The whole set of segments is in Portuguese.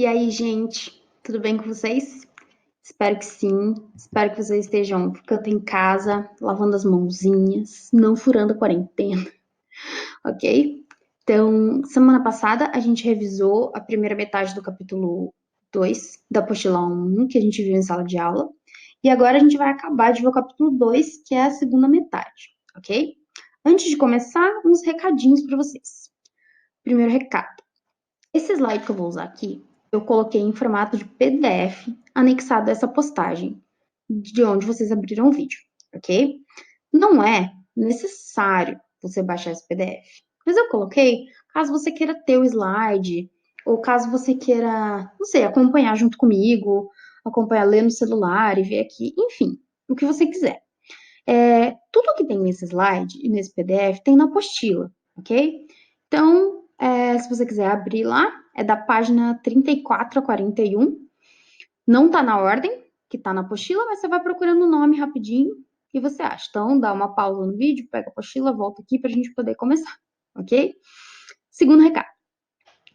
E aí, gente, tudo bem com vocês? Espero que sim. Espero que vocês estejam ficando em casa, lavando as mãozinhas, não furando a quarentena, ok? Então, semana passada a gente revisou a primeira metade do capítulo 2 da apostila 1, que a gente viu em sala de aula. E agora a gente vai acabar de ver o capítulo 2, que é a segunda metade, ok? Antes de começar, uns recadinhos para vocês. Primeiro recado. Esse slide que eu vou usar aqui, eu coloquei em formato de PDF anexado a essa postagem, de onde vocês abriram o vídeo, ok? Não é necessário você baixar esse PDF, mas eu coloquei caso você queira ter o slide, ou caso você queira, não sei, acompanhar junto comigo, acompanhar lendo no celular e ver aqui, enfim, o que você quiser. Tudo que tem nesse slide e nesse PDF tem na apostila, ok? Então, se você quiser abrir lá, é da página 34 a 41. Não tá na ordem que tá na apostila, mas você vai procurando o nome rapidinho e você acha. Então, dá uma pausa no vídeo, pega a apostila, volta aqui pra gente poder começar, ok? Segundo recado.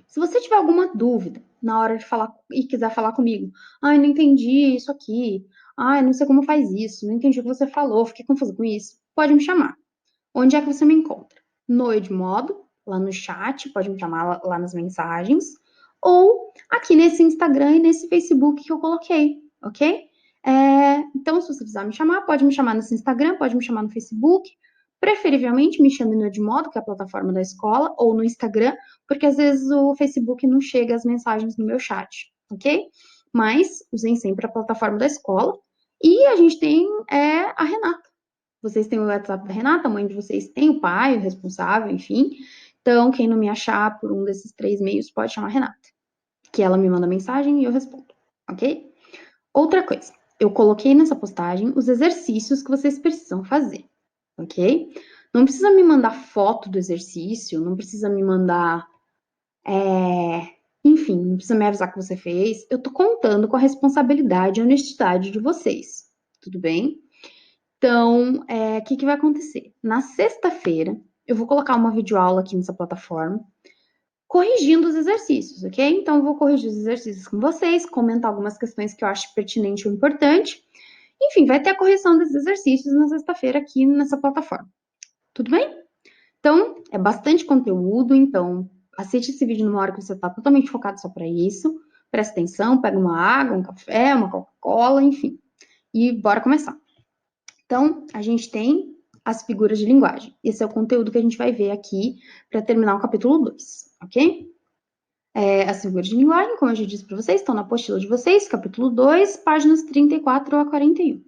Se você tiver alguma dúvida na hora de falar e quiser falar comigo, ai, não entendi isso aqui, ai, não sei como faz isso, não entendi o que você falou, fiquei confusa com isso, pode me chamar. Onde é que você me encontra? No Edmodo, lá no chat, pode me chamar lá nas mensagens, ou aqui nesse Instagram e nesse Facebook que eu coloquei, ok? Então, se você precisar me chamar, pode me chamar nesse Instagram, pode me chamar no Facebook, preferivelmente me chame no Edmodo, que é a plataforma da escola, ou no Instagram, porque às vezes o Facebook não chega as mensagens no meu chat, ok? Mas usem sempre a plataforma da escola. E a gente tem a Renata. Vocês têm o WhatsApp da Renata, a mãe de vocês tem o pai, o responsável, enfim. Então, quem não me achar por um desses 3 meios, pode chamar a Renata, que ela me manda mensagem e eu respondo, ok? Outra coisa, eu coloquei nessa postagem os exercícios que vocês precisam fazer, ok? Não precisa me mandar foto do exercício, não precisa me mandar, enfim, não precisa me avisar que você fez. Eu tô contando com a responsabilidade e honestidade de vocês, tudo bem? Então, o que vai acontecer? Na sexta-feira, eu vou colocar uma videoaula aqui nessa plataforma, corrigindo os exercícios, ok? Então, eu vou corrigir os exercícios com vocês, comentar algumas questões que eu acho pertinente ou importante. Enfim, vai ter a correção desses exercícios na sexta-feira aqui nessa plataforma. Tudo bem? Então, é bastante conteúdo, então assiste esse vídeo numa hora que você está totalmente focado só para isso. Presta atenção, pega uma água, um café, uma Coca-Cola, enfim. E bora começar. Então, a gente tem as figuras de linguagem. Esse é o conteúdo que a gente vai ver aqui para terminar o capítulo 2, ok? As figuras de linguagem, como eu já disse para vocês, estão na apostila de vocês, capítulo 2, páginas 34 a 41.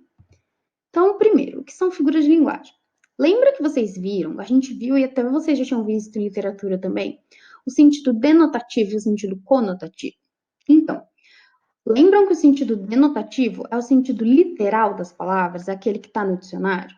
Então, primeiro, o que são figuras de linguagem? Lembra que vocês viram, a gente viu e até vocês já tinham visto em literatura também, o sentido denotativo e o sentido conotativo? Então, lembram que o sentido denotativo é o sentido literal das palavras, é aquele que está no dicionário?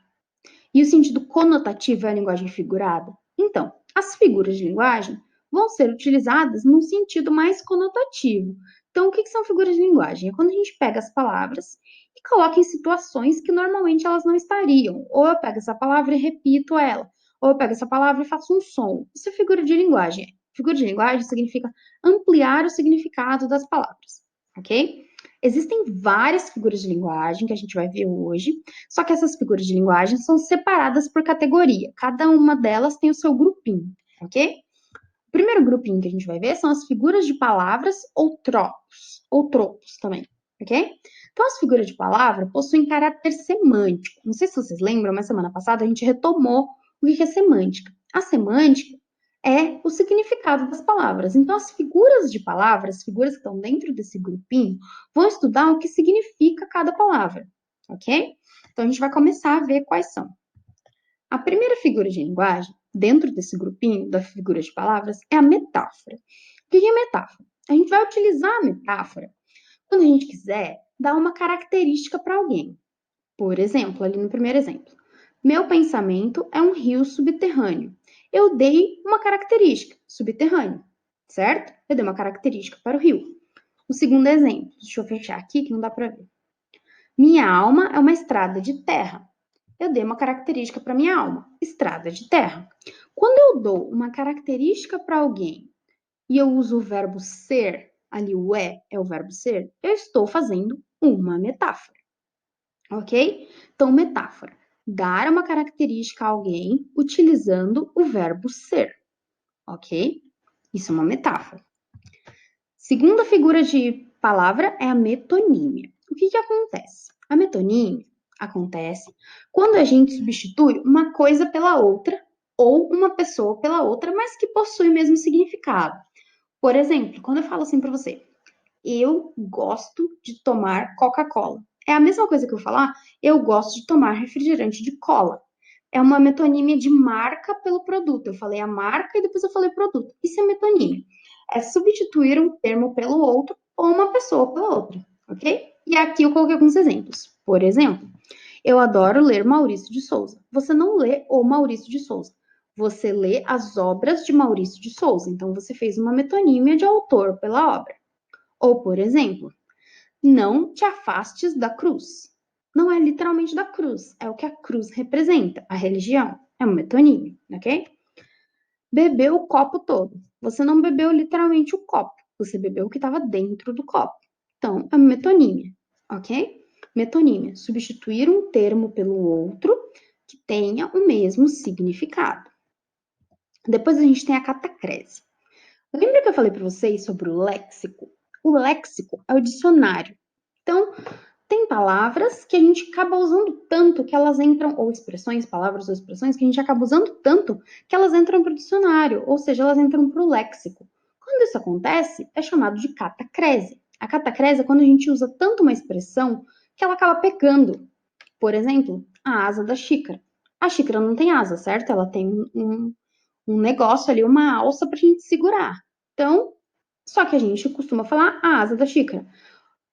E o sentido conotativo é a linguagem figurada? Então, as figuras de linguagem vão ser utilizadas num sentido mais conotativo. Então, o que são figuras de linguagem? É quando a gente pega as palavras e coloca em situações que normalmente elas não estariam. Ou eu pego essa palavra e repito ela. Ou eu pego essa palavra e faço um som. Isso é figura de linguagem. Figura de linguagem significa ampliar o significado das palavras, ok? Existem várias figuras de linguagem que a gente vai ver hoje, só que essas figuras de linguagem são separadas por categoria. Cada uma delas tem o seu grupinho, ok? O primeiro grupinho que a gente vai ver são as figuras de palavras ou tropos também, ok? Então, as figuras de palavra possuem caráter semântico. Não sei se vocês lembram, mas semana passada a gente retomou o que é semântica. A semântica é o significado das palavras. Então, as figuras de palavras, as figuras que estão dentro desse grupinho, vão estudar o que significa cada palavra, ok? Então, a gente vai começar a ver quais são. A primeira figura de linguagem, dentro desse grupinho da figura de palavras, é a metáfora. O que é metáfora? A gente vai utilizar a metáfora quando a gente quiser dar uma característica para alguém. Por exemplo, ali no primeiro exemplo, meu pensamento é um rio subterrâneo. Eu dei uma característica, subterrâneo, certo? Eu dei uma característica para o rio. O segundo exemplo, deixa eu fechar aqui que não dá para ver. Minha alma é uma estrada de terra. Eu dei uma característica para minha alma, estrada de terra. Quando eu dou uma característica para alguém e eu uso o verbo ser, ali o é o verbo ser, eu estou fazendo uma metáfora, ok? Então, metáfora. Dar uma característica a alguém utilizando o verbo ser, ok? Isso é uma metáfora. Segunda figura de palavra é a metonímia. O que acontece? A metonímia acontece quando a gente substitui uma coisa pela outra ou uma pessoa pela outra, mas que possui o mesmo significado. Por exemplo, quando eu falo assim para você, eu gosto de tomar Coca-Cola. É a mesma coisa que eu falar, eu gosto de tomar refrigerante de cola. É uma metonímia de marca pelo produto. Eu falei a marca e depois eu falei produto. Isso é metonímia. É substituir um termo pelo outro ou uma pessoa pela outra, ok? E aqui eu coloquei alguns exemplos. Por exemplo, eu adoro ler Maurício de Souza. Você não lê o Maurício de Souza. Você lê as obras de Maurício de Souza. Então, você fez uma metonímia de autor pela obra. Ou, por exemplo, não te afastes da cruz. Não é literalmente da cruz, é o que a cruz representa, a religião. É uma metonímia, ok? Bebeu o copo todo. Você não bebeu literalmente o copo, você bebeu o que estava dentro do copo. Então, é uma metonímia, ok? Metonímia, substituir um termo pelo outro que tenha o mesmo significado. Depois a gente tem a catacrese. Lembra que eu falei para vocês sobre o léxico? O léxico é o dicionário. Então, tem palavras que a gente acaba usando tanto que elas entram, ou expressões, palavras ou expressões, que a gente acaba usando tanto que elas entram para o dicionário, ou seja, elas entram para o léxico. Quando isso acontece, é chamado de catacrese. A catacrese é quando a gente usa tanto uma expressão que ela acaba pegando. Por exemplo, a asa da xícara. A xícara não tem asa, certo? Ela tem um negócio ali, uma alça para a gente segurar. Então, só que a gente costuma falar a asa da xícara.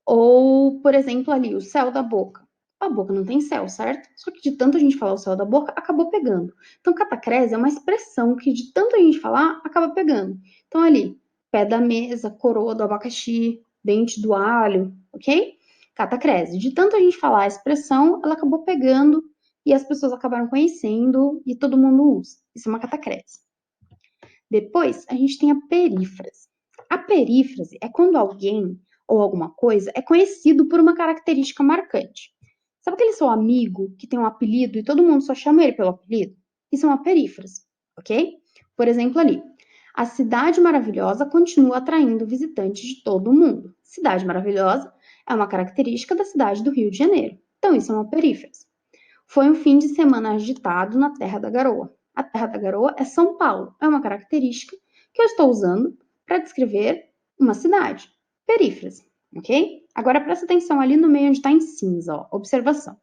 Ou, por exemplo, ali, o céu da boca. A boca não tem céu, certo? Só que de tanto a gente falar o céu da boca, acabou pegando. Então, catacrese é uma expressão que de tanto a gente falar, acaba pegando. Então, ali, pé da mesa, coroa do abacaxi, dente do alho, ok? Catacrese. De tanto a gente falar a expressão, ela acabou pegando e as pessoas acabaram conhecendo e todo mundo usa. Isso é uma catacrese. Depois, a gente tem a perífrase. A perífrase é quando alguém ou alguma coisa é conhecido por uma característica marcante. Sabe aquele seu amigo que tem um apelido e todo mundo só chama ele pelo apelido? Isso é uma perífrase, ok? Por exemplo, ali, a cidade maravilhosa continua atraindo visitantes de todo o mundo. Cidade maravilhosa é uma característica da cidade do Rio de Janeiro. Então, isso é uma perífrase. Foi um fim de semana agitado na Terra da Garoa. A Terra da Garoa é São Paulo. É uma característica que eu estou usando para descrever uma cidade. Perífrase, ok? Agora presta atenção ali no meio onde está em cinza, ó. Observação.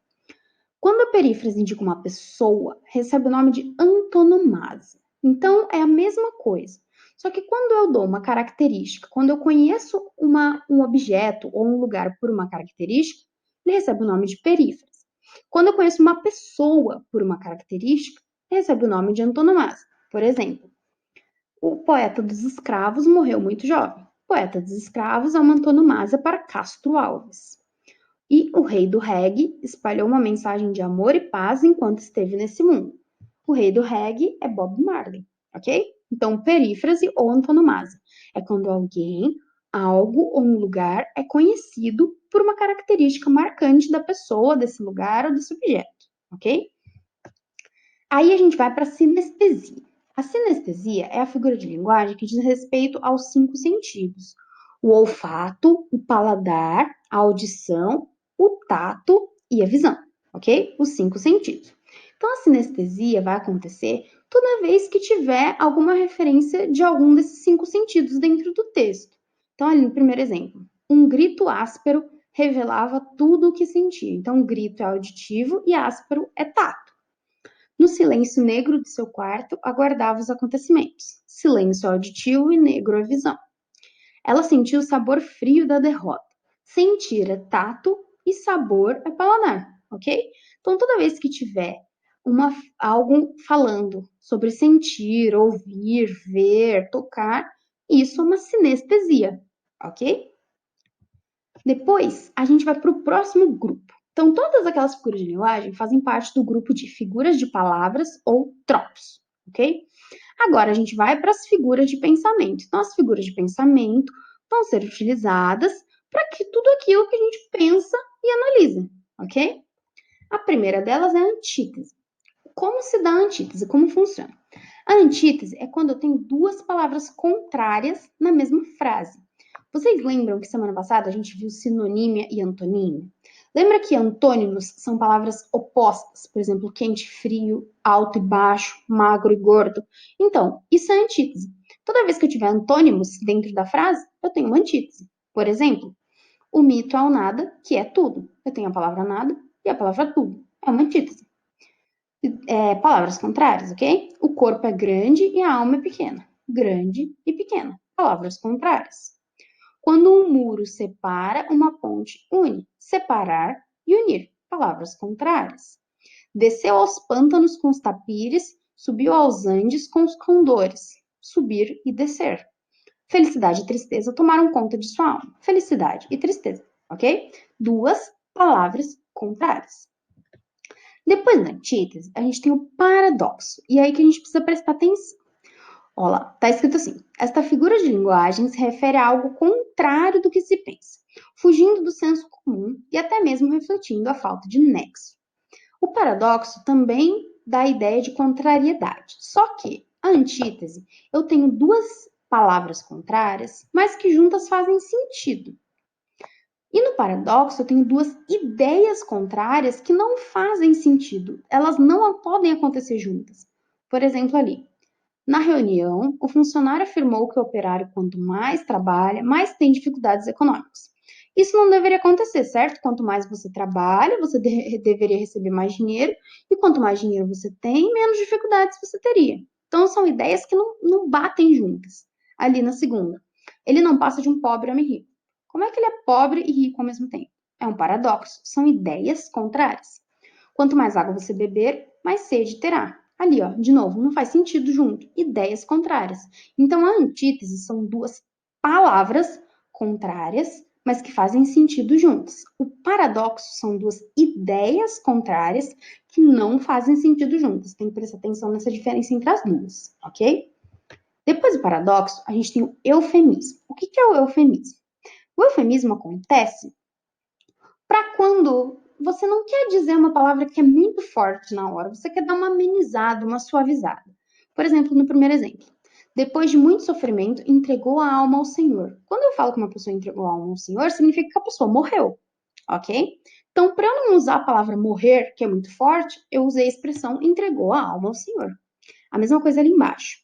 Quando a perífrase indica uma pessoa, recebe o nome de antonomasia. Então, é a mesma coisa. Só que quando eu dou uma característica, quando eu conheço um objeto ou um lugar por uma característica, ele recebe o nome de perífrase. Quando eu conheço uma pessoa por uma característica, recebe o nome de antonomasia. Por exemplo, o poeta dos escravos morreu muito jovem. Poeta dos escravos é uma antonomasia para Castro Alves. E o rei do reggae espalhou uma mensagem de amor e paz enquanto esteve nesse mundo. O rei do reggae é Bob Marley, ok? Então, perífrase ou antonomasia é quando alguém, algo ou um lugar é conhecido por uma característica marcante da pessoa, desse lugar ou desse objeto, ok? Aí a gente vai para a sinestesia. A sinestesia é a figura de linguagem que diz respeito aos 5 sentidos: o olfato, o paladar, a audição, o tato e a visão, ok? Os 5 sentidos. Então, a sinestesia vai acontecer toda vez que tiver alguma referência de algum desses 5 sentidos dentro do texto. Então, ali no primeiro exemplo, um grito áspero revelava tudo o que sentia. Então, grito é auditivo e áspero é tato. No silêncio negro de seu quarto, aguardava os acontecimentos. Silêncio auditivo e negro a visão. Ela sentiu o sabor frio da derrota. Sentir é tato e sabor é paladar, ok? Então, toda vez que tiver algo falando sobre sentir, ouvir, ver, tocar, isso é uma sinestesia, ok? Depois, a gente vai para o próximo grupo. Então, todas aquelas figuras de linguagem fazem parte do grupo de figuras de palavras ou tropos, ok? Agora, a gente vai para as figuras de pensamento. Então, as figuras de pensamento vão ser utilizadas para que tudo aquilo que a gente pensa e analisa, ok? A primeira delas é a antítese. Como se dá a antítese? Como funciona? A antítese é quando eu tenho duas palavras contrárias na mesma frase. Vocês lembram que semana passada a gente viu sinonímia e antonímia? Lembra que antônimos são palavras opostas, por exemplo, quente e frio, alto e baixo, magro e gordo? Então, isso é antítese. Toda vez que eu tiver antônimos dentro da frase, eu tenho uma antítese. Por exemplo, o mito é o nada, que é tudo. Eu tenho a palavra nada e a palavra tudo. É uma antítese. Palavras contrárias, ok? O corpo é grande e a alma é pequena. Grande e pequena. Palavras contrárias. Quando um muro separa, uma ponte une. Separar e unir. Palavras contrárias. Desceu aos pântanos com os tapires, subiu aos Andes com os condores. Subir e descer. Felicidade e tristeza tomaram conta de sua alma. Felicidade e tristeza, ok? Duas palavras contrárias. Depois da antítese, a gente tem o paradoxo. E é aí que a gente precisa prestar atenção. Olha lá, tá escrito assim: esta figura de linguagem se refere a algo contrário do que se pensa, fugindo do senso comum e até mesmo refletindo a falta de nexo. O paradoxo também dá a ideia de contrariedade. Só que a antítese, eu tenho duas palavras contrárias, mas que juntas fazem sentido. E no paradoxo, eu tenho duas ideias contrárias que não fazem sentido. Elas não podem acontecer juntas. Por exemplo, ali, na reunião, o funcionário afirmou que o operário, quanto mais trabalha, mais tem dificuldades econômicas. Isso não deveria acontecer, certo? Quanto mais você trabalha, você deveria receber mais dinheiro, e quanto mais dinheiro você tem, menos dificuldades você teria. Então, são ideias que não batem juntas. Ali na segunda, ele não passa de um pobre homem rico. Como é que ele é pobre e rico ao mesmo tempo? É um paradoxo, são ideias contrárias. Quanto mais água você beber, mais sede terá. Ali, ó, de novo, não faz sentido junto. Ideias contrárias. Então, a antítese são duas palavras contrárias, mas que fazem sentido juntas. O paradoxo são duas ideias contrárias que não fazem sentido juntas. Tem que prestar atenção nessa diferença entre as duas, ok? Depois do paradoxo, a gente tem o eufemismo. O que é o eufemismo? O eufemismo acontece para quando você não quer dizer uma palavra que é muito forte na hora, você quer dar uma amenizada, uma suavizada. Por exemplo, no primeiro exemplo, depois de muito sofrimento, entregou a alma ao Senhor. Quando eu falo que uma pessoa entregou a alma ao Senhor, significa que a pessoa morreu, ok? Então, para eu não usar a palavra morrer, que é muito forte, eu usei a expressão entregou a alma ao Senhor. A mesma coisa ali embaixo.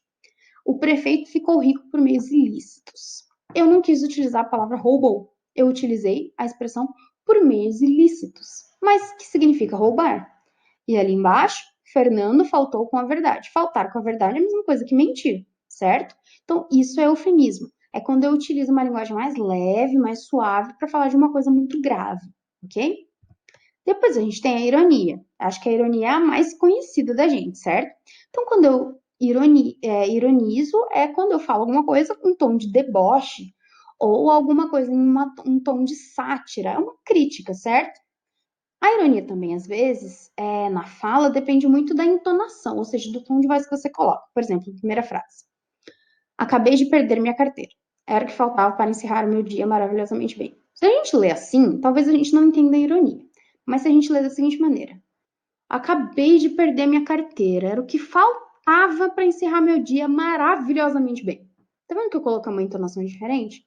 O prefeito ficou rico por meios ilícitos. Eu não quis utilizar a palavra roubou. Eu utilizei a expressão por meios ilícitos, mas que significa roubar. E ali embaixo, Fernando faltou com a verdade. Faltar com a verdade é a mesma coisa que mentir, certo? Então, isso é eufemismo. É quando eu utilizo uma linguagem mais leve, mais suave, para falar de uma coisa muito grave, ok? Depois a gente tem a ironia. Acho que a ironia é a mais conhecida da gente, certo? Então, quando eu ironizo, é quando eu falo alguma coisa com um tom de deboche ou alguma coisa em um tom de sátira. É uma crítica, certo? A ironia também, às vezes, na fala, depende muito da entonação, ou seja, do tom de voz que você coloca. Por exemplo, primeira frase. Acabei de perder minha carteira. Era o que faltava para encerrar o meu dia maravilhosamente bem. Se a gente lê assim, talvez a gente não entenda a ironia. Mas se a gente lê da seguinte maneira: acabei de perder minha carteira, era o que faltava para encerrar meu dia maravilhosamente bem. Tá vendo que eu coloquei uma entonação diferente?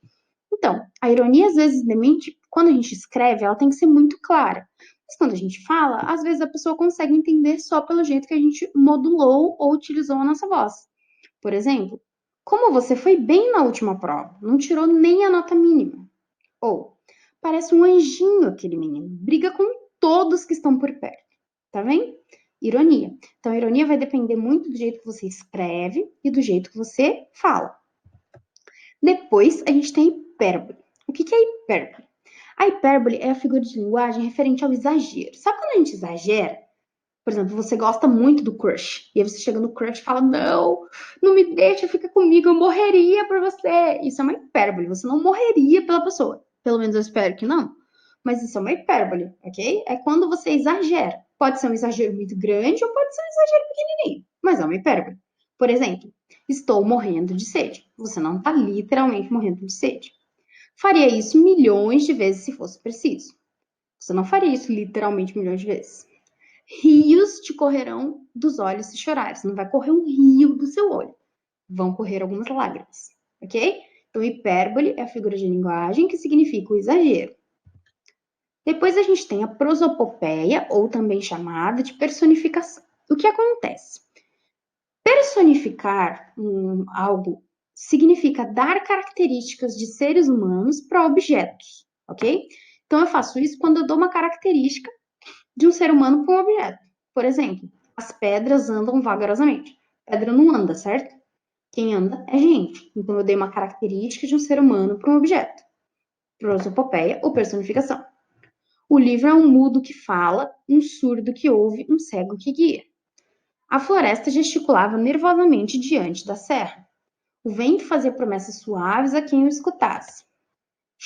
Então, a ironia às vezes demente, quando a gente escreve, ela tem que ser muito clara. Mas quando a gente fala, às vezes a pessoa consegue entender só pelo jeito que a gente modulou ou utilizou a nossa voz. Por exemplo, como você foi bem na última prova, não tirou nem a nota mínima. Ou, parece um anjinho aquele menino, briga com todos que estão por perto. Tá vendo? Ironia. Então, a ironia vai depender muito do jeito que você escreve e do jeito que você fala. Depois, a gente tem hipérbole. O que é hipérbole? A hipérbole é a figura de linguagem referente ao exagero. Sabe quando a gente exagera? Por exemplo, você gosta muito do crush. E aí você chega no crush e fala: Não, não me deixa, fica comigo, eu morreria por você. Isso é uma hipérbole. Você não morreria pela pessoa. Pelo menos eu espero que não. Mas isso é uma hipérbole, ok? É quando você exagera. Pode ser um exagero muito grande ou pode ser um exagero pequenininho. Mas é uma hipérbole. Por exemplo, estou morrendo de sede. Você não está literalmente morrendo de sede. Faria isso milhões de vezes se fosse preciso. Você não faria isso literalmente milhões de vezes. Rios te correrão dos olhos se chorares. Não vai correr um rio do seu olho. Vão correr algumas lágrimas, ok? Então, hipérbole é a figura de linguagem que significa o exagero. Depois a gente tem a prosopopeia, ou também chamada de personificação. O que acontece? Personificar algo significa dar características de seres humanos para objetos, ok? Então, eu faço isso quando eu dou uma característica de um ser humano para um objeto. Por exemplo, as pedras andam vagarosamente. Pedra não anda, certo? Quem anda é gente. Então, eu dei uma característica de um ser humano para um objeto. Prosopopeia ou personificação. O livro é um mudo que fala, um surdo que ouve, um cego que guia. A floresta gesticulava nervosamente diante da serra. O vento fazia promessas suaves a quem o escutasse.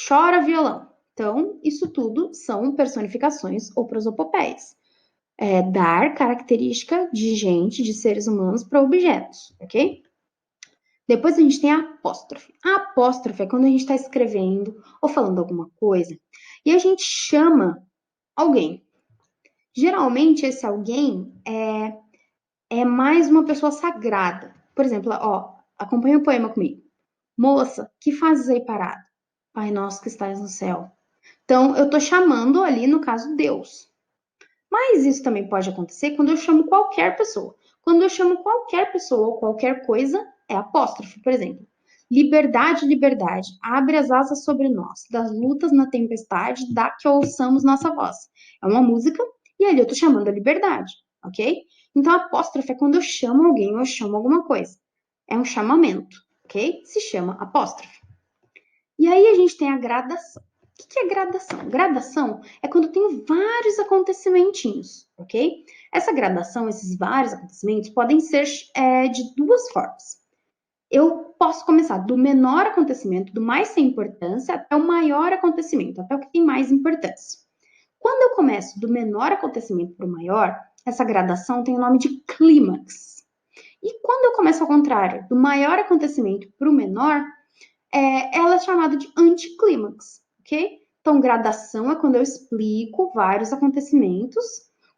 Chora violão. Então, isso tudo são personificações ou prosopopeias. Dar característica de gente, de seres humanos para objetos, ok? Depois a gente tem a apóstrofe. A apóstrofe é quando a gente está escrevendo ou falando alguma coisa e a gente chama alguém. Geralmente esse alguém é mais uma pessoa sagrada. Por exemplo, ó, acompanha o poema comigo. Moça, que fazes aí parado? Pai nosso que estás no céu. Então, eu tô chamando ali, no caso, Deus. Mas isso também pode acontecer quando eu chamo qualquer pessoa. Quando eu chamo qualquer pessoa ou qualquer coisa, é apóstrofe, por exemplo. Liberdade, liberdade, abre as asas sobre nós, das lutas na tempestade, dá que ouçamos nossa voz. É uma música e ali eu tô chamando a liberdade, ok? Então, apóstrofe é quando eu chamo alguém ou eu chamo alguma coisa. É um chamamento, ok? Se chama apóstrofe. E aí a gente tem a gradação. O que é gradação? Gradação é quando tem vários acontecimentinhos, ok? Essa gradação, esses vários acontecimentos, podem ser de duas formas. Eu posso começar do menor acontecimento, do mais sem importância, até o maior acontecimento, até o que tem mais importância. Quando eu começo do menor acontecimento para o maior, essa gradação tem o nome de clímax. E quando eu começo ao contrário, do maior acontecimento para o menor, ela é chamada de anticlímax, ok? Então, gradação é quando eu explico vários acontecimentos.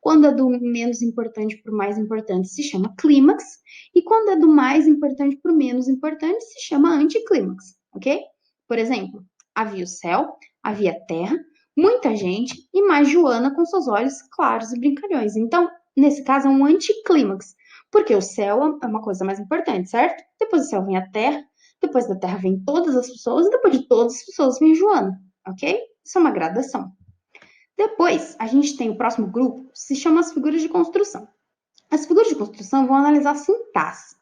Quando é do menos importante para o mais importante, se chama clímax. E quando é do mais importante para o menos importante, se chama anticlímax, ok? Por exemplo, havia o céu, havia a terra, muita gente e mais Joana com seus olhos claros e brincalhões. Então, nesse caso, é um anticlímax, porque o céu é uma coisa mais importante, certo? Depois do céu vem a terra, depois da Terra vem todas as pessoas e depois de todas as pessoas vem Joana, ok? Isso é uma gradação. Depois, a gente tem o próximo grupo, se chama as figuras de construção. As figuras de construção vão analisar a sintaxe.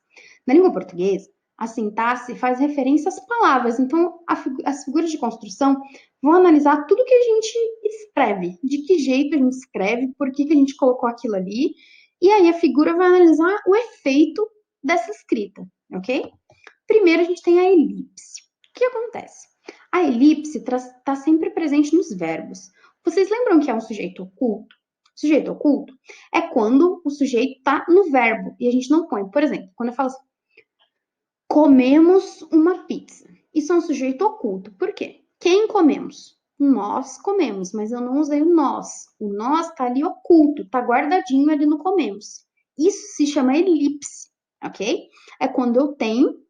Na língua portuguesa, a sintaxe faz referência às palavras, então as figuras de construção vão analisar tudo que a gente escreve, de que jeito a gente escreve, por que a gente colocou aquilo ali, e aí a figura vai analisar o efeito dessa escrita, ok? Primeiro, a gente tem a elipse. O que acontece? A elipse está sempre presente nos verbos. Vocês lembram que é um sujeito oculto? Sujeito oculto é quando o sujeito está no verbo e a gente não põe. Por exemplo, quando eu falo assim, comemos uma pizza. Isso é um sujeito oculto. Por quê? Quem comemos? Nós comemos, mas eu não usei o nós. O nós está ali oculto, está guardadinho ali no comemos. Isso se chama elipse, ok? É quando eu tenho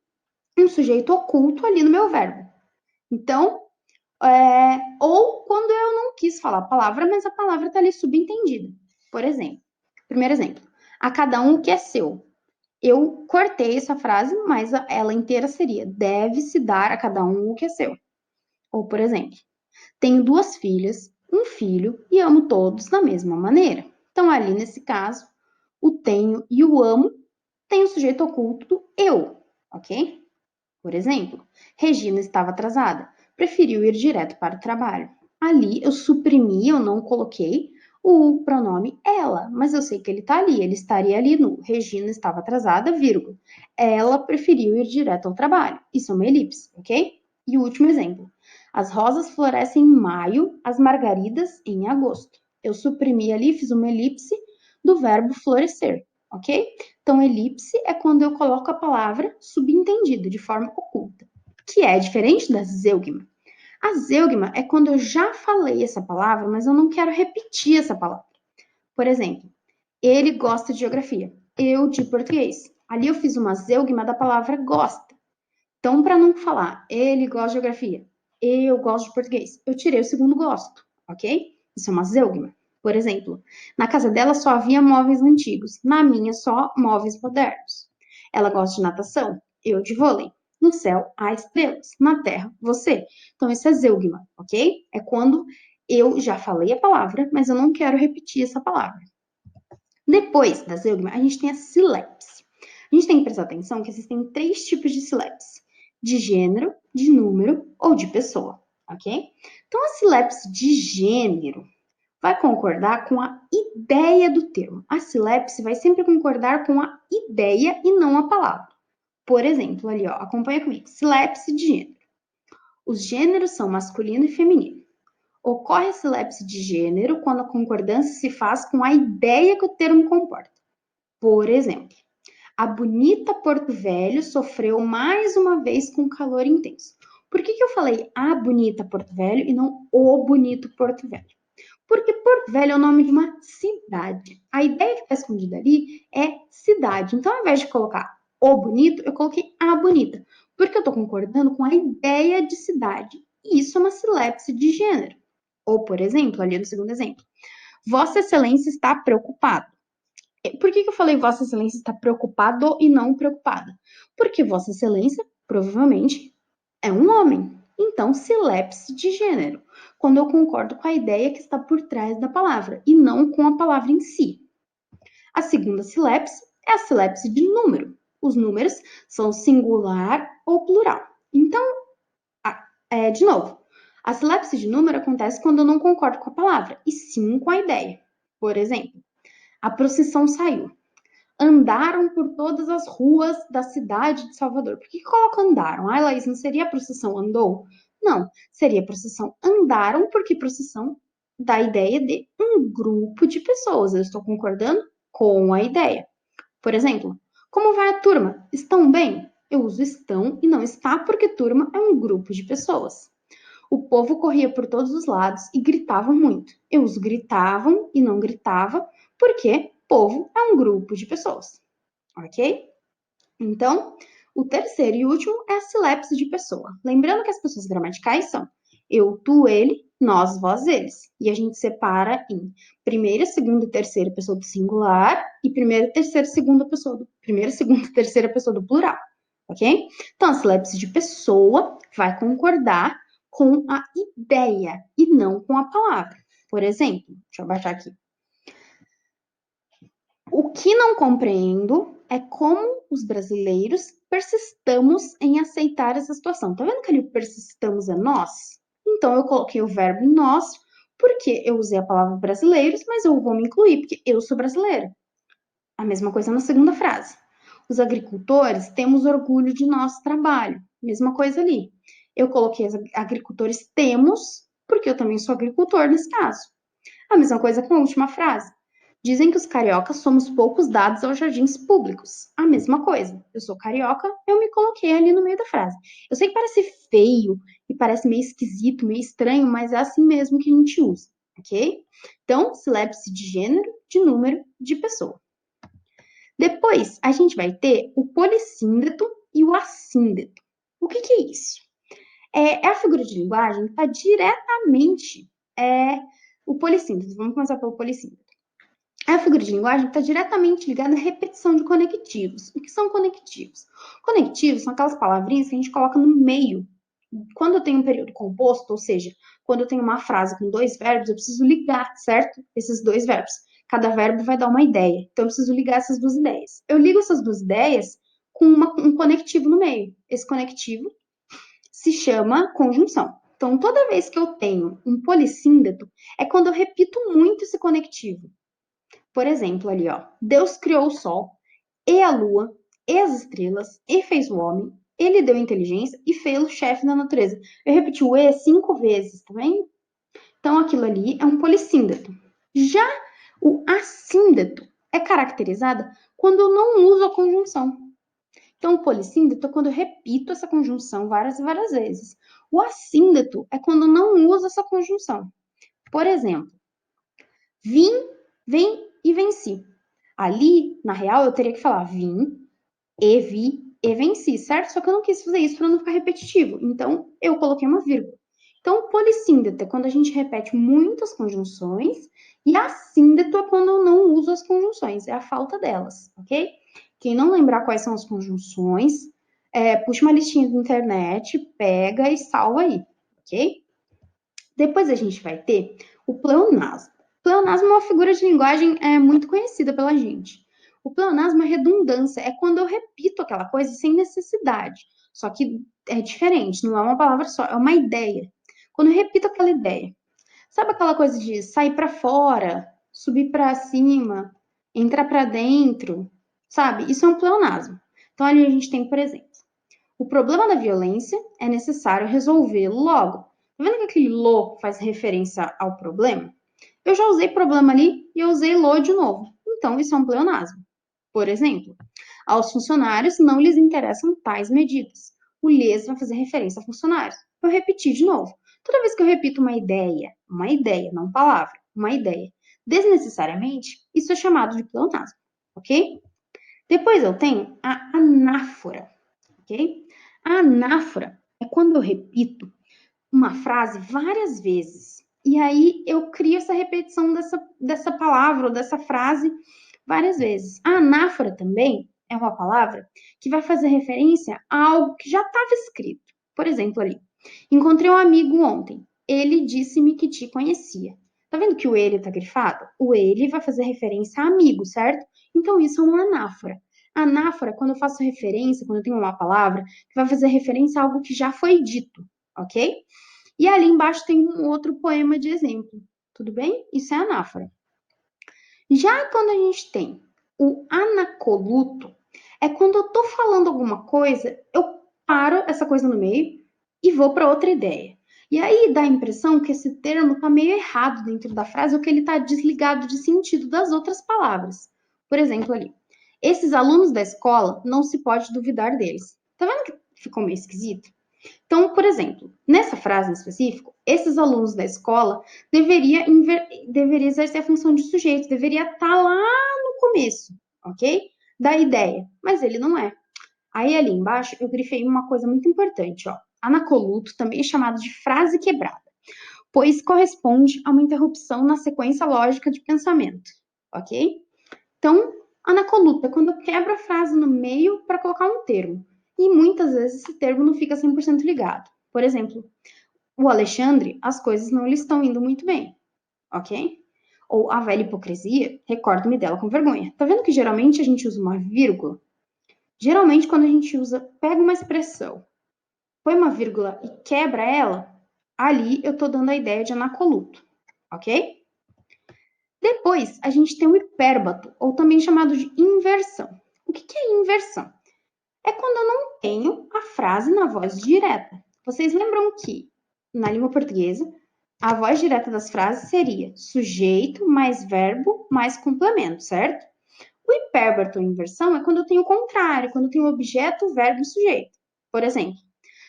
um sujeito oculto ali no meu verbo. Então, ou quando eu não quis falar a palavra, mas a palavra está ali subentendida. Por exemplo, primeiro exemplo, a cada um o que é seu. Eu cortei essa frase, mas ela inteira seria: deve-se dar a cada um o que é seu. Ou, por exemplo, tenho duas filhas, um filho e amo todos da mesma maneira. Então, ali nesse caso, o tenho e o amo tem o sujeito oculto do eu, ok? Por exemplo, Regina estava atrasada, preferiu ir direto para o trabalho. Ali eu suprimi, eu não coloquei o pronome ela, mas eu sei que ele está ali, ele estaria ali no Regina estava atrasada, vírgula. Ela preferiu ir direto ao trabalho. Isso é uma elipse, ok? E o último exemplo. As rosas florescem em maio, as margaridas em agosto. Eu suprimi ali, fiz uma elipse do verbo florescer, ok? Então, elipse é quando eu coloco a palavra subentendida, de forma oculta, que é diferente da zeugma. A zeugma é quando eu já falei essa palavra, mas eu não quero repetir essa palavra. Por exemplo, ele gosta de geografia, eu de português. Ali eu fiz uma zeugma da palavra gosta. Então, para não falar ele gosta de geografia, eu gosto de português, eu tirei o segundo gosto, ok? Isso é uma zeugma. Por exemplo, na casa dela só havia móveis antigos, na minha só móveis modernos. Ela gosta de natação, eu de vôlei. No céu há estrelas, na terra você. Então, isso é zeugma, ok? É quando eu já falei a palavra, mas eu não quero repetir essa palavra. Depois da zeugma, a gente tem a silepse. A gente tem que prestar atenção que existem 3 tipos de silepse: de gênero, de número ou de pessoa, ok? Então, a silepse de gênero vai concordar com a ideia do termo. A silepse vai sempre concordar com a ideia e não a palavra. Por exemplo, ali, ó, acompanha comigo. Silepse de gênero. Os gêneros são masculino e feminino. Ocorre a silepse de gênero quando a concordância se faz com a ideia que o termo comporta. Por exemplo, a bonita Porto Velho sofreu mais uma vez com calor intenso. Por que eu falei a bonita Porto Velho e não o bonito Porto Velho? Porque Porto Velho é o nome de uma cidade. A ideia que está escondida ali é cidade. Então, ao invés de colocar o bonito, eu coloquei a bonita. Porque eu estou concordando com a ideia de cidade. E isso é uma silepse de gênero. Ou, por exemplo, ali no segundo exemplo, Vossa Excelência está preocupado. Por que eu falei Vossa Excelência está preocupado e não preocupada? Porque Vossa Excelência, provavelmente, é um homem. Então, silepse de gênero, quando eu concordo com a ideia que está por trás da palavra e não com a palavra em si. A segunda silepse é a silepse de número. Os números são singular ou plural. Então, de novo, a silepse de número acontece quando eu não concordo com a palavra, e sim com a ideia. Por exemplo, a procissão saiu. Andaram por todas as ruas da cidade de Salvador. Por que coloca andaram? Ah, Laís, não seria a procissão andou? Não, seria a procissão andaram, porque procissão dá a ideia de um grupo de pessoas. Eu estou concordando com a ideia. Por exemplo, como vai a turma? Estão bem? Eu uso estão e não está, porque turma é um grupo de pessoas. O povo corria por todos os lados e gritava muito. Eu uso gritavam e não gritava, porque povo é um grupo de pessoas, ok? Então, o terceiro e último é a silepse de pessoa. Lembrando que as pessoas gramaticais são eu, tu, ele, nós, vós, eles. E a gente separa em primeira, segunda e terceira pessoa do singular e primeira, terceira, segunda pessoa do primeira, segunda e terceira pessoa do plural, ok? Então, a silepse de pessoa vai concordar com a ideia e não com a palavra. Por exemplo, deixa eu baixar aqui. O que não compreendo é como os brasileiros persistamos em aceitar essa situação. Tá vendo que ali o persistamos é nós? Então, eu coloquei o verbo em nós, porque eu usei a palavra brasileiros, mas eu vou me incluir, porque eu sou brasileira. A mesma coisa na segunda frase. Os agricultores temos orgulho de nosso trabalho. Mesma coisa ali. Eu coloquei agricultores temos, porque eu também sou agricultor nesse caso. A mesma coisa com a última frase. Dizem que os cariocas somos poucos dados aos jardins públicos. A mesma coisa. Eu sou carioca, eu me coloquei ali no meio da frase. Eu sei que parece feio e parece meio esquisito, meio estranho, mas é assim mesmo que a gente usa, ok? Então, silepse de gênero, de número, de pessoa. Depois, a gente vai ter o polissíndeto e o assíndeto. O que é isso? É a figura de linguagem que está diretamente o polissíndeto. Vamos começar pelo polissíndeto. A figura de linguagem está diretamente ligada à repetição de conectivos. O que são conectivos? Conectivos são aquelas palavrinhas que a gente coloca no meio. Quando eu tenho um período composto, ou seja, quando eu tenho uma frase com 2 verbos, eu preciso ligar, certo? Esses 2 verbos. Cada verbo vai dar uma ideia. Então, eu preciso ligar essas 2 ideias. Eu ligo essas 2 ideias com um conectivo no meio. Esse conectivo se chama conjunção. Então, toda vez que eu tenho um polissíndeto, é quando eu repito muito esse conectivo. Por exemplo, ali, ó. Deus criou o sol e a lua e as estrelas e fez o homem. Ele deu inteligência e fez o chefe da natureza. Eu repeti o e 5 vezes, tá vendo? Então, aquilo ali é um polissíndeto. Já o assíndeto é caracterizado quando eu não uso a conjunção. Então, o polissíndeto é quando eu repito essa conjunção várias e várias vezes. O assíndeto é quando eu não uso essa conjunção. Por exemplo, vim, vem e venci. Ali, na real, eu teria que falar vim, e vi e venci, certo? Só que eu não quis fazer isso para não ficar repetitivo. Então, eu coloquei uma vírgula. Então, o polissíndeto é quando a gente repete muitas conjunções e assíndeto é quando eu não uso as conjunções, é a falta delas, ok? Quem não lembrar quais são as conjunções, puxa uma listinha da internet, pega e salva aí, ok? Depois a gente vai ter o pleonasmo. O pleonasmo é uma figura de linguagem muito conhecida pela gente. O pleonasmo é redundância, é quando eu repito aquela coisa sem necessidade. Só que é diferente, não é uma palavra só, é uma ideia. Quando eu repito aquela ideia. Sabe aquela coisa de sair para fora, subir para cima, entrar para dentro? Sabe? Isso é um pleonasmo. Então ali a gente tem, por exemplo, o problema da violência é necessário resolvê-lo logo. Tá vendo que aquele lo faz referência ao problema? Eu já usei problema ali e eu usei lo de novo. Então, isso é um pleonasmo. Por exemplo, aos funcionários não lhes interessam tais medidas. O lhes vai fazer referência a funcionários. Eu repeti de novo. Toda vez que eu repito uma ideia, não palavra, uma ideia, desnecessariamente, isso é chamado de pleonasmo, ok? Depois eu tenho a anáfora, ok? A anáfora é quando eu repito uma frase várias vezes. E aí eu crio essa repetição dessa palavra ou dessa frase várias vezes. A anáfora também é uma palavra que vai fazer referência a algo que já estava escrito. Por exemplo, ali, encontrei um amigo ontem. Ele disse-me que te conhecia. Tá vendo que o ele tá grifado? O ele vai fazer referência a amigo, certo? Então isso é uma anáfora. Anáfora, quando eu faço referência, quando eu tenho uma palavra, que vai fazer referência a algo que já foi dito, ok? E ali embaixo tem um outro poema de exemplo, tudo bem? Isso é anáfora. Já quando a gente tem o anacoluto, é quando eu tô falando alguma coisa, eu paro essa coisa no meio e vou para outra ideia. E aí dá a impressão que esse termo tá meio errado dentro da frase ou que ele tá desligado de sentido das outras palavras. Por exemplo, ali, esses alunos da escola não se pode duvidar deles. Tá vendo que ficou meio esquisito? Então, por exemplo, nessa frase em específico, esses alunos da escola deveria exercer a função de sujeito, deveria estar lá no começo, ok? Da ideia, mas ele não é. Aí ali embaixo eu grifei uma coisa muito importante, ó. Anacoluto também é chamado de frase quebrada, pois corresponde a uma interrupção na sequência lógica de pensamento, ok? Então, anacoluto é quando eu quebro a frase no meio para colocar um termo. E muitas vezes esse termo não fica 100% ligado. Por exemplo, o Alexandre, as coisas não lhe estão indo muito bem, ok? Ou a velha hipocrisia, recordo-me dela com vergonha. Tá vendo que geralmente a gente usa uma vírgula? Geralmente quando a gente pega uma expressão, põe uma vírgula e quebra ela, ali eu tô dando a ideia de anacoluto, ok? Depois, a gente tem o hipérbato, ou também chamado de inversão. O que é inversão? É quando eu não tenho a frase na voz direta. Vocês lembram que, na língua portuguesa, a voz direta das frases seria sujeito mais verbo mais complemento, certo? O hipérbato ou inversão é quando eu tenho o contrário, quando eu tenho objeto, verbo e sujeito. Por exemplo,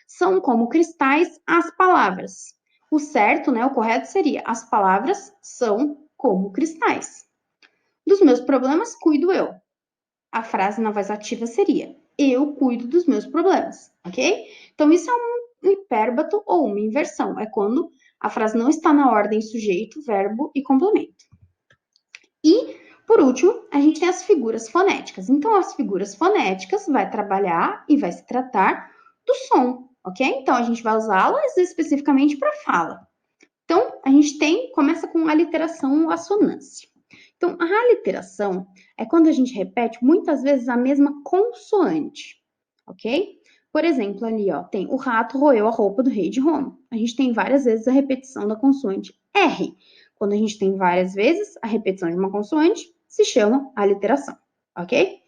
são como cristais as palavras. O certo, né, o correto seria as palavras são como cristais. Dos meus problemas, cuido eu. A frase na voz ativa seria: eu cuido dos meus problemas, ok? Então, isso é um hipérbato ou uma inversão. É quando a frase não está na ordem sujeito, verbo e complemento. E, por último, a gente tem as figuras fonéticas. Então, as figuras fonéticas vai trabalhar e vai se tratar do som, ok? Então, a gente vai usá-las especificamente para fala. Então, a gente começa com a literação ou assonância. Então, a aliteração é quando a gente repete muitas vezes a mesma consoante, ok? Por exemplo, ali, ó, tem o rato roeu a roupa do rei de Roma. A gente tem várias vezes a repetição da consoante R. Quando a gente tem várias vezes a repetição de uma consoante, se chama aliteração, ok?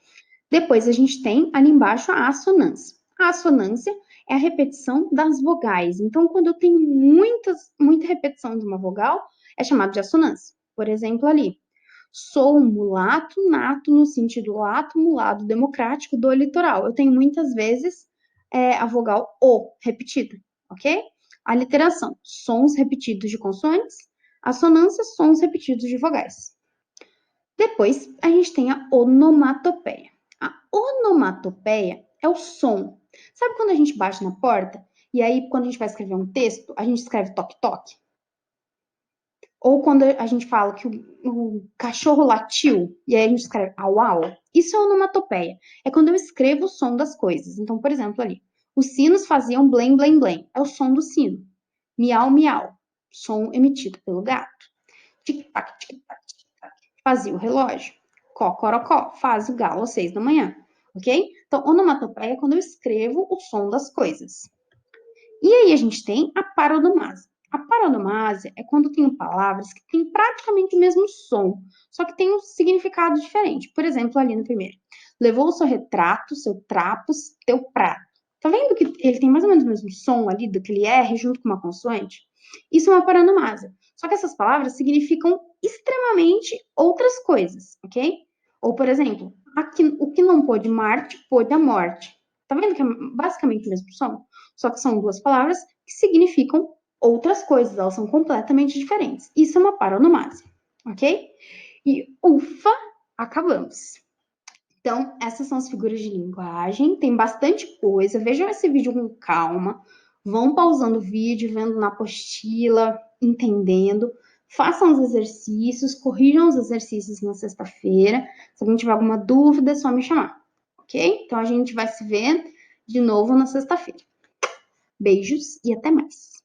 Depois a gente tem ali embaixo a assonância. A assonância é a repetição das vogais. Então, quando eu tenho muita repetição de uma vogal, é chamado de assonância. Por exemplo, ali, Sou um mulato nato no sentido lato, mulado, democrático do litoral. Eu tenho muitas vezes a vogal O repetida, ok? A literação, sons repetidos de consoantes, assonâncias, sons repetidos de vogais. Depois, a gente tem a onomatopeia. A onomatopeia é o som. Sabe quando a gente bate na porta e aí, quando a gente vai escrever um texto, a gente escreve toque-toque? Ou quando a gente fala que o cachorro latiu e aí a gente escreve au au. Isso é onomatopeia. É quando eu escrevo o som das coisas. Então, por exemplo, ali, os sinos faziam blém, blém, blém. É o som do sino. Miau, miau. Som emitido pelo gato. Tic-tac, tic-tac, tic-tac. Fazia o relógio. Cocorocó. Faz o galo às 6 da manhã. Ok? Então, onomatopeia é quando eu escrevo o som das coisas. E aí a gente tem a parodomásia. A parodomásia é quando tem palavras que têm praticamente o mesmo som, só que tem um significado diferente. Por exemplo, ali no primeiro. Levou o seu retrato, seu trapos, teu prato. Tá vendo que ele tem mais ou menos o mesmo som ali, daquele R junto com uma consoante? Isso é uma parodomásia. Só que essas palavras significam extremamente outras coisas, ok? Ou, por exemplo, aqui, o que não pôde Marte, pôde a morte. Tá vendo que é basicamente o mesmo som? Só que são duas palavras que significam outras coisas, elas são completamente diferentes. Isso é uma paronomásia, ok? E ufa, acabamos. Então, essas são as figuras de linguagem, tem bastante coisa. Vejam esse vídeo com calma, vão pausando o vídeo, vendo na apostila, entendendo. Façam os exercícios, corrijam os exercícios na sexta-feira. Se alguém tiver alguma dúvida, é só me chamar, ok? Então, a gente vai se ver de novo na sexta-feira. Beijos e até mais!